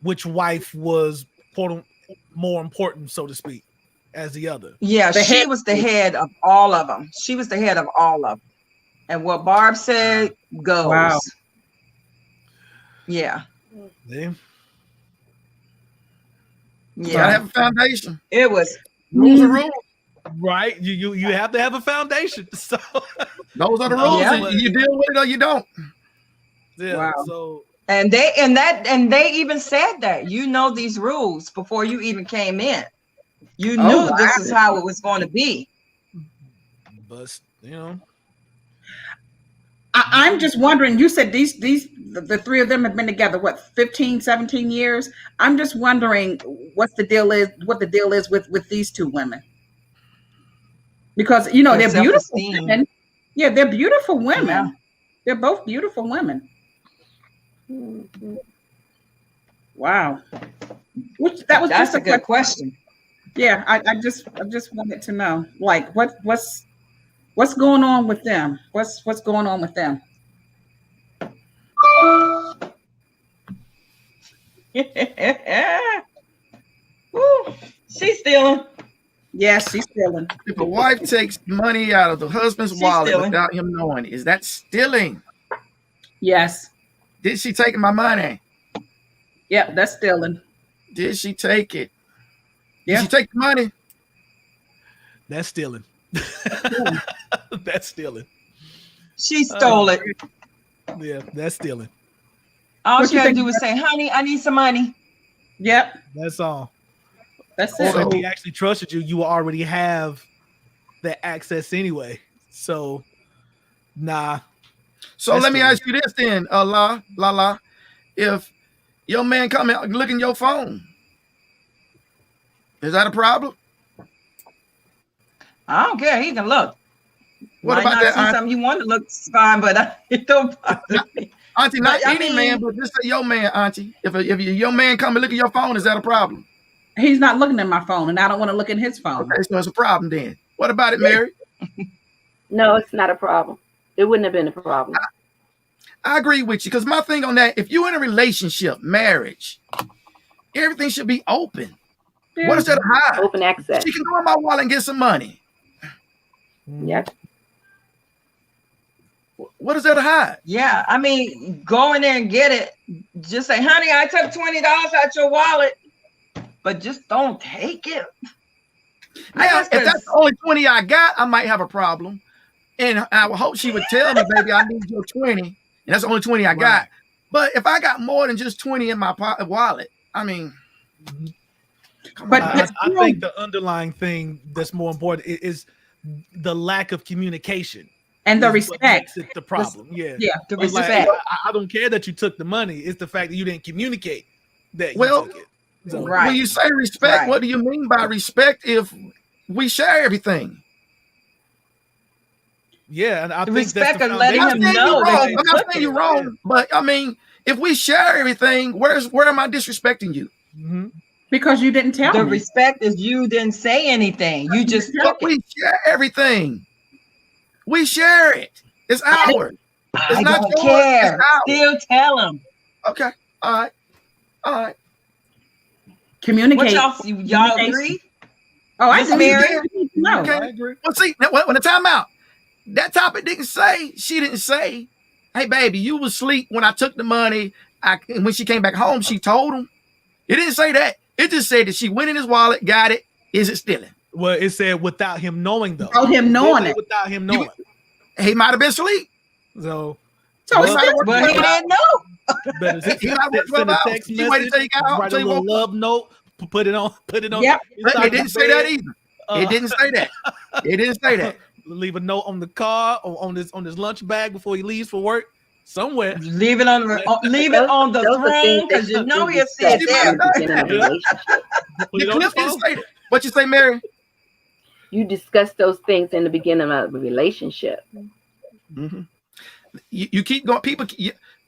which wife was more important, so to speak, as the other. Yeah, she was the head of all of them. She was the head of all of them. And what Barb said goes. Wow. Yeah. Yeah. Gotta Yeah. have a foundation. It was. Rules are rules. Right. You have to have a foundation. So Those are the rules. Yeah. And you deal with it or you don't. yeah. Wow. So And they even said that, these rules before you even came in. You knew this is how it was going to be. but I'm just wondering, you said the 3 of them have been together, what, 15, 17 years? I'm just wondering what the deal is with these 2 women. Because, they're beautiful Self-esteem. women. Yeah, they're beautiful women. Yeah. They're both beautiful women. Wow. That was That's just a good question. Yeah, I just wanted to know, like, what's going on with them? What's going on with them? Woo, she's stealing. Yes, she's stealing. If a wife takes money out of the husband's She's wallet stealing. without him knowing, is that stealing? Yes. Did she take my money? Yep, that's stealing. Did she take it? Yeah. Did she take the money? that's stealing. That's stealing. She stole it. Yeah, that's stealing. All What she you had to think- do was say, honey, I need some money. Yep, That's all. that's Or it. if he actually trusted you, you already have that access anyway. So, nah. So That's let me stealing. ask you this then, La. If your man come out and look in your phone, is that a problem? I don't care. He can look. What Might about not that, see Aunt- something you want to look fine, but it don't bother me. Auntie? Not But, I any mean- man, but just say your man, Auntie. If your man come and look at your phone, is that a problem? He's not looking at my phone, and I don't want to look at his phone. Okay, so it's a problem then. What about it, Mary? No, it's not a problem. It wouldn't have been a problem. I agree with you, because my thing on that, if you're in a relationship, marriage, everything should be open. Yeah. What is there to hide? Open access. She can go in my wallet and get some money. Yeah. What is there to hide? Yeah, I mean, go in there and get it. Just say, honey, I took $20 out your wallet, but just don't take it. Now, if that's the only 20 I got, I might have a problem. And I would hope she would tell me, baby, I need your 20. And that's the only 20 I got. But if I got more than just 20 in my wallet, I mean, But I think the underlying thing that's more important is the lack of communication and the is what respect. makes it the problem. Yeah, The It's like, respect. I don't care that you took the money. It's the fact that you didn't communicate that you Well, took it. So, Right. when you say respect, Right. what do you mean by respect if we share everything? yeah, and I The think that's respect the of letting I'm him saying know you're that wrong. you I'm not took saying you're it. wrong, but I mean, if we share everything, where am I disrespecting you? Mhm. Because you didn't tell The me. respect is you didn't say anything. You just took it. We share everything. We share it. It's ours. It's I not don't yours. care. It's ours. Still tell him. Okay. All right. All right. What Communicate. y'all agree? Oh, I Miss agree. Mary? No. Okay. I agree. Well, see, when the time out, that topic didn't say, she didn't say, hey, baby, you was asleep when I took the money. And when she came back home, she told him. It didn't say that. It just said that she went in his wallet, got it. Is it stealing? Well, it said without him knowing, though. Without him knowing it. Without him knowing. He might have been asleep. So So it's Well, still But he didn't know. better He might work 12 send a hours. text He waited message, till he got home, write a till he little woke up. love note, put it on. Yep. inside It didn't the say that bed. either. It didn't say that. It didn't say that. Leave a note on the car or on his lunch bag before he leaves for work. Somewhere. Leave it on the Those are throne things because that you know be he'll sit discussed in there. the beginning of a relationship. Put it The on the clip didn't phone. say that. What you say, Mary? You discuss those things in the beginning of a relationship. Mm-hmm. You keep going.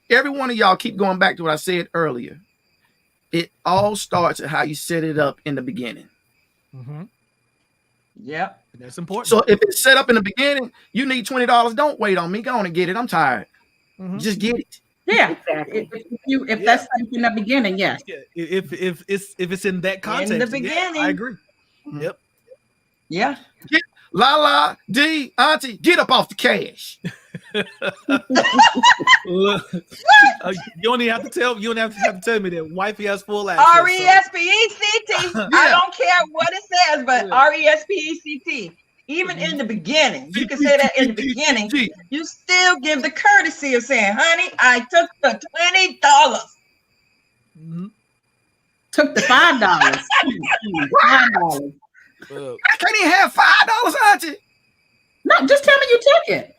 Every one of y'all keep going back to what I said earlier. It all starts at how you set it up in the beginning. Mm-hmm. Yep. That's important. So if it's set up in the beginning, you need $20. Don't wait on me. Go on and get it. I'm tired. Mhm. Just get it. Yeah. Exactly. If that's in the beginning, yes. Yeah, if it's in that context, the beginning. I agree. Yep. Yeah. Lala, D, Auntie, get up off the cash. Look, you don't even have to tell. You don't have to tell me that wifey has full access. RESPECT. I don't care what it says, but RESPECT. Even in the beginning, you can say that in the beginning. You still give the courtesy of saying, "Honey, I took the $20." Mhm. Took the $5. $5. I can't even have $5, Auntie. No, just tell me you took it.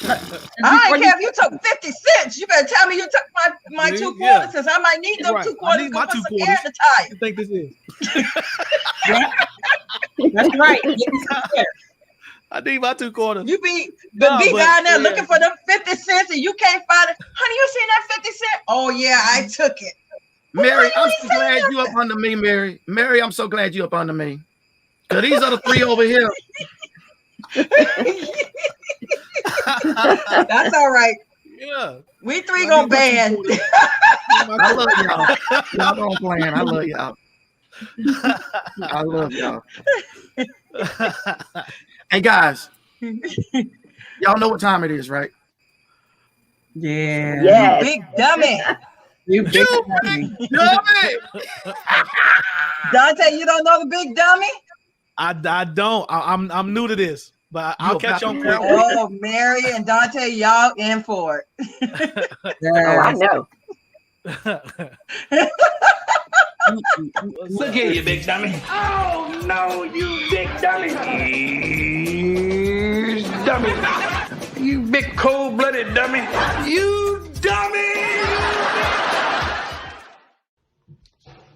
I don't care if you took 50 cents. You better tell me you took my Yeah, 2 yeah. quarters, since I might need them Right. 2 I quarters need to my put 2 some air quarters. in the tire. What you think this is? That's right. Give me some clear. I need my 2 quarters. You be No, be but- down there yeah. looking for them 50 cents and you can't find it. Honey, you seen that 50 cent? Oh yeah, I took it. Mary, Why I'm you so ain't say glad you up under me, Mary. Mary, I'm so glad you up under me. Cause these other 3 over here. That's all right. Yeah. We 3 gonna band. I love y'all. Y'all don't plan. I love y'all. I love y'all. Hey guys, y'all know what time it is, right? Yeah. Yes. Big dummy. You big Dummy! Dante, you don't know the big dummy? I don't. I'm new to this, but I'll You catch about on to quick. Oh, Mary and Dante, y'all in for it. Oh, I know. Look here, you big dummy. Oh, no, you big dummy. Dummy. You big cold-blooded dummy. You dummy.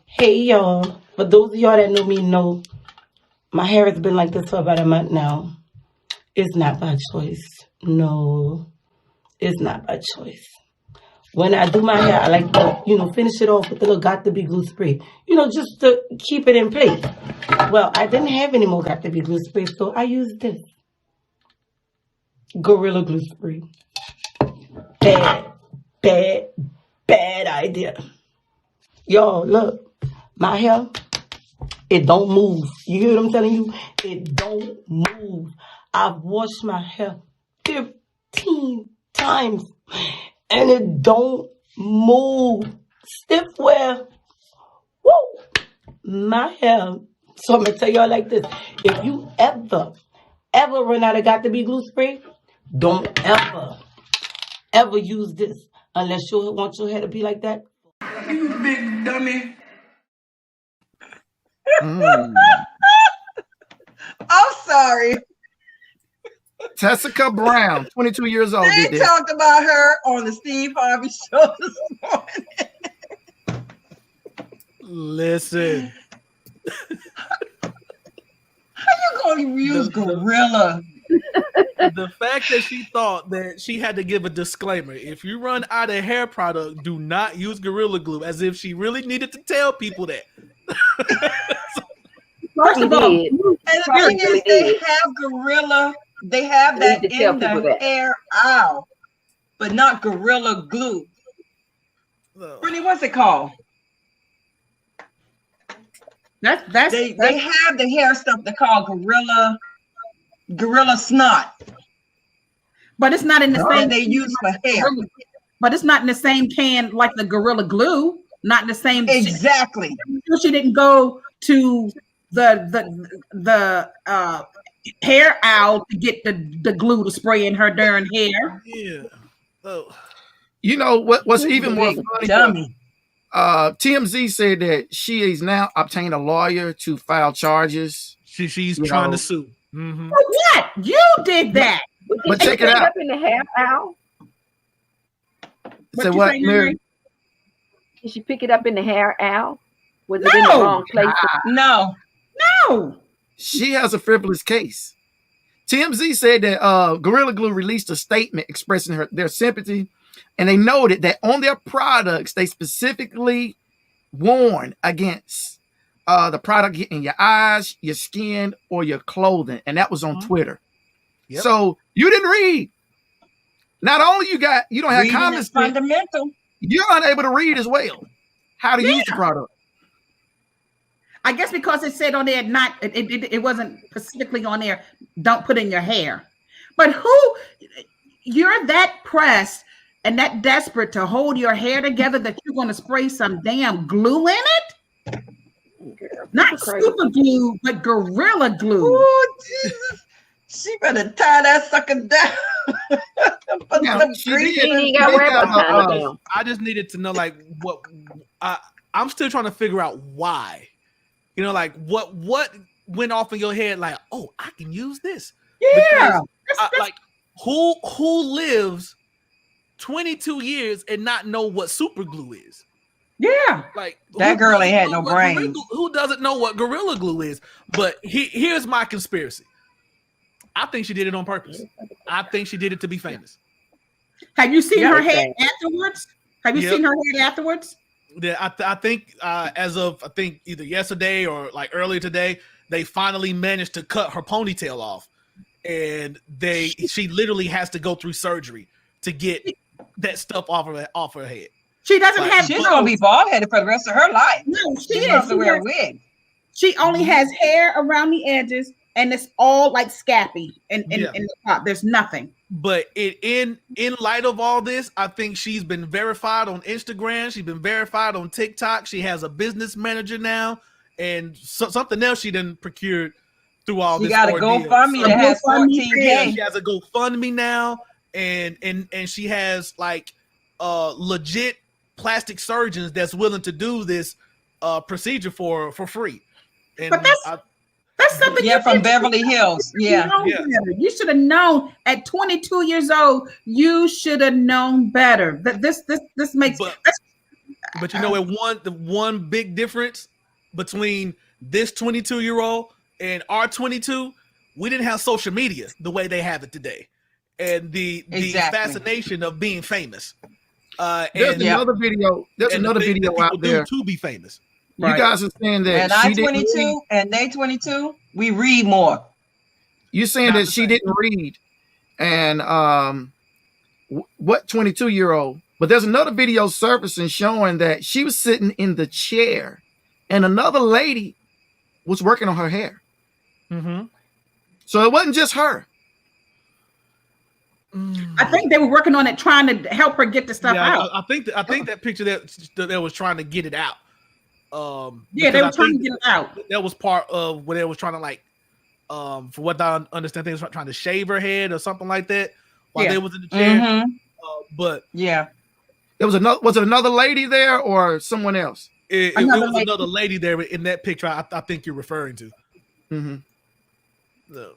Hey y'all, for those of y'all that know me know, my hair has been like this for about a month now. It's not by choice. No, it's not by choice. when I do my hair, I like to, finish it off with a little got to be glue spray, just to keep it in place. Well, I didn't have any more got to be glue spray, so I used this Gorilla Glue spray. Bad idea. Y'all, look, my hair, it don't move. You hear what I'm telling you? It don't move. I've washed my hair 15 times and it don't move. Stiff wear. Woo! My hair. So I'm going to tell y'all like this. If you ever run out of got to be glue spray, don't ever use this unless you want your hair to be like that. You big dummy. Mm. I'm sorry. Tessica Brown, 22 years old. They Did this. talked about her on the Steve Harvey show this morning. Listen. How you gonna use Gorilla? The fact that she thought that she had to give a disclaimer, if you run out of hair product, do not use Gorilla Glue, as if she really needed to tell people that. First of all, And the thing is, they have Gorilla. They have that in the hair aisle, but not Gorilla Glue. Brittany, what's it called? They have the hair stuff they call Gorilla Snot. but it's not in the same. They use for hair. But it's not in the same can like the Gorilla Glue. Not in the same. Exactly. She didn't go to the hair aisle to get the glue to spray in her darn hair. Yeah. Oh. You know what's even more funny? TMZ said that she has now obtained a lawyer to file charges. She's trying to sue. Mm-hmm. For what? You did that. But check it out. Up in the hair aisle. So what, Mary? Did she pick it up in the hair aisle? Was it in the wrong place? No. She has a frivolous case. TMZ said that Gorilla Glue released a statement expressing their sympathy, and they noted that on their products, they specifically warn against the product hitting your eyes, your skin, or your clothing, and that was on Twitter. Yep. So you didn't read. Not only you don't have common sense, fundamental. You're unable to read as well how to use the product. I guess because it said on there, it wasn't specifically on there, don't put in your hair. But you're that pressed and that desperate to hold your hair together that you're going to spray some damn glue in it? Not super glue, but Gorilla Glue. Oh, Jesus. She better tie that sucker down. I just needed to know, like, what I'm still trying to figure out why. You know, like what went off in your head, like, oh, I can use this. Yeah. Like who lives 22 years and not know what super glue is? Yeah. Like that girl ain't had no brain. Who doesn't know what Gorilla Glue is? But here's my conspiracy. I think she did it on purpose. I think she did it to be famous. Have you seen her head afterwards? Have you seen her head afterwards? Yeah, I think as of either yesterday or like earlier today, they finally managed to cut her ponytail off, and she literally has to go through surgery to get that stuff off her head. She doesn't have. She's gonna be bald headed for the rest of her life. No, she has to wear a wig. She only has hair around the edges, and it's all like scappy in the top. There's nothing. But in light of all this, I think she's been verified on Instagram. She's been verified on TikTok. She has a business manager now, and something else she done procured through all this. She got a GoFundMe that has 14K. She has a GoFundMe now, and she has like legit plastic surgeons that's willing to do this procedure for free. And but that's something. Yeah, from Beverly Hills. Yeah. You should have known at 22 years old. You should have known better. That this makes. But you know, the one big difference between this 22-year-old and our 22, we didn't have social media the way they have it today, and the fascination of being famous. There's And another video. There's and the another things video that people out there. do to be famous. You guys are saying that And she I didn't read. 22 and they 22, we read more. You're saying Not that the she same. didn't read, and what 22-year-old? But there's another video surfacing showing that she was sitting in the chair, and another lady was working on her hair. Mm-hmm. So it wasn't just her. I think they were working on it, trying to help her get the stuff out. I think that picture that was trying to get it out. Yeah, they were I trying to think get it out. That was part of what they was trying to like. For what I understand, they was trying to shave her head or something like that while they was in the chair. But yeah, There was another. Was it another lady there or someone else? it was another lady there in that picture. I think you're referring to. Mm-hmm. So,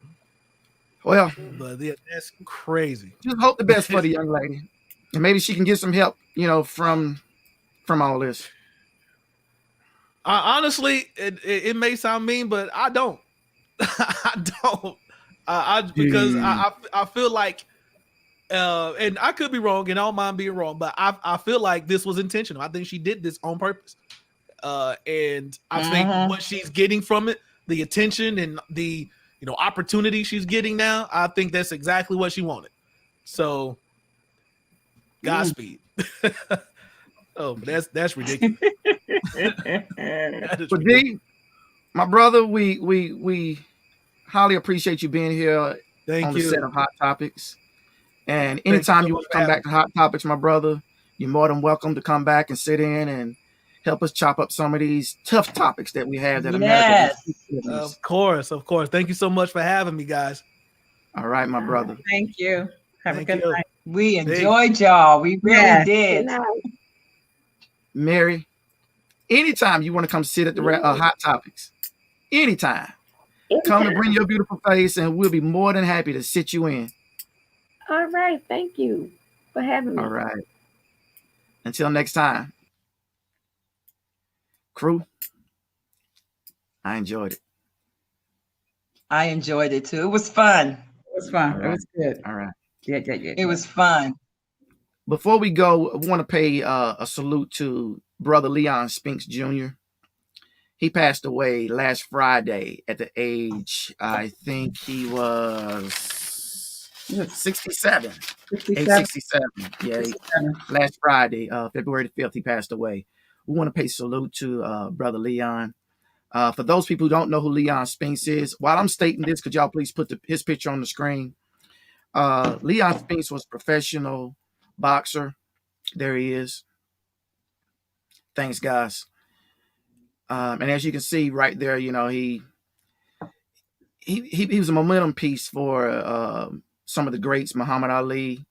Well, but yeah, that's crazy. just hope the best for the young lady, and maybe she can get some help. From all this. Honestly, it may sound mean, but I don't. I don't. Because I feel like, and I could be wrong, and I don't mind being wrong, but I feel like this was intentional. I think she did this on purpose, and I think what she's getting from it, the attention and the opportunity she's getting now, I think that's exactly what she wanted. So, Godspeed. Oh, that's ridiculous. But D, my brother, we highly appreciate you being here on the set of Hot Topics. And anytime you want to come back to Hot Topics, my brother, you're more than welcome to come back and sit in and help us chop up some of these tough topics that we have that America. Of course. Thank you so much for having me, guys. All right, my brother. Thank you. Have a good night. We enjoyed y'all. We really did. Mary, anytime you want to come sit at the Hot Topics, anytime. Come and bring your beautiful face, and we'll be more than happy to sit you in. All right. Thank you for having me. All right. Until next time. Crew, I enjoyed it. I enjoyed it too. It was fun. It was fun. Right. It was good. All right. Yeah. It was fun. Before we go, I want to pay a salute to Brother Leon Spinks Jr. He passed away last Friday at the age, I think he was 67. 67. Yeah, last Friday, February the 5th, he passed away. We want to pay salute to Brother Leon. For those people who don't know who Leon Spinks is, while I'm stating this, could y'all please put his picture on the screen? Leon Spinks was a professional boxer. There he is. Thanks, guys. And as you can see right there, he was a momentum piece for some of the greats, Muhammad Ali,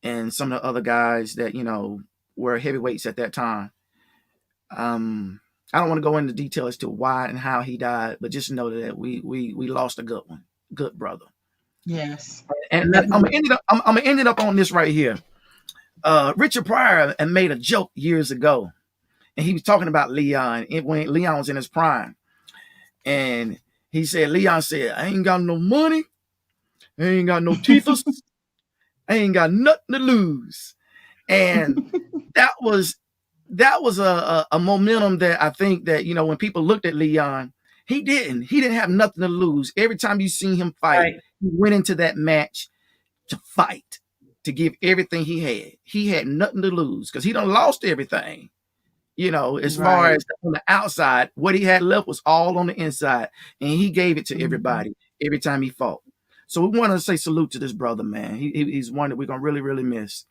and some of the other guys that were heavyweights at that time. I don't want to go into detail as to why and how he died, but just know that we lost a good one, good brother. Yes. And I'm gonna end it up on this right here. Richard Pryor made a joke years ago, and he was talking about Leon when Leon was in his prime, and Leon said, "I ain't got no money, I ain't got no teeth, I ain't got nothing to lose," and that was a momentum that I think that when people looked at Leon, he didn't have nothing to lose. Every time you seen him fight, he went into that match to fight, to give everything he had. He had nothing to lose because he done lost everything. As far as on the outside, what he had left was all on the inside, and he gave it to everybody every time he fought. So we want to say salute to this brother, man. He's one that we're gonna really, really miss.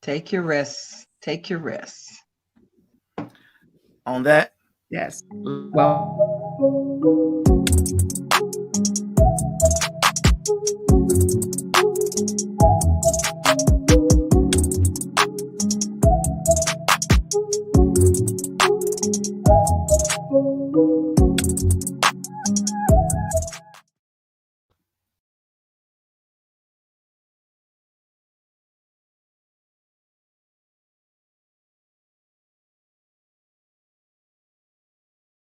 Take your risks. Take your risks. On that, yes. Well.